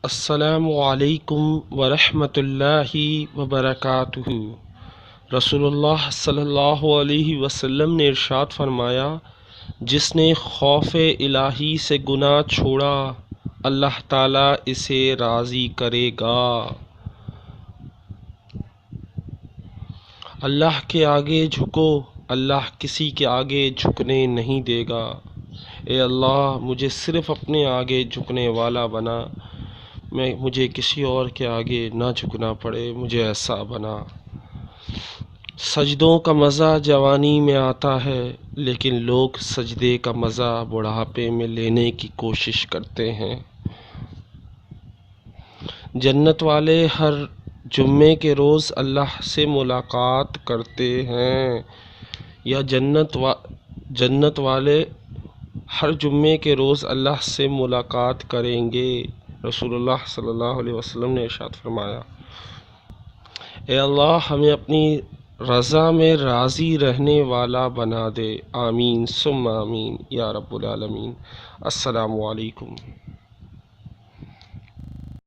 السلام علیکم ورحمۃ اللہ وبرکاتہ۔ رسول اللہ صلی اللہ علیہ وسلم نے ارشاد فرمایا، جس نے خوف الہی سے گناہ چھوڑا اللہ تعالیٰ اسے راضی کرے گا۔ اللہ کے آگے جھکو، اللہ کسی کے آگے جھکنے نہیں دے گا۔ اے اللہ مجھے صرف اپنے آگے جھکنے والا بنا، مجھے کسی اور کے آگے نہ جھکنا پڑے، مجھے ایسا بنا۔ سجدوں کا مزہ جوانی میں آتا ہے، لیکن لوگ سجدے کا مزہ بڑھاپے میں لینے کی کوشش کرتے ہیں۔ جنت والے ہر جمعے کے روز اللہ سے ملاقات کرتے ہیں، یا جنت والے ہر جمعے کے روز اللہ سے ملاقات کریں گے۔ رسول اللہ صلی اللہ علیہ وسلم نے ارشاد فرمایا، اے اللہ ہمیں اپنی رضا میں راضی رہنے والا بنا دے، آمین ثم آمین یا رب العالمین۔ السلام علیکم۔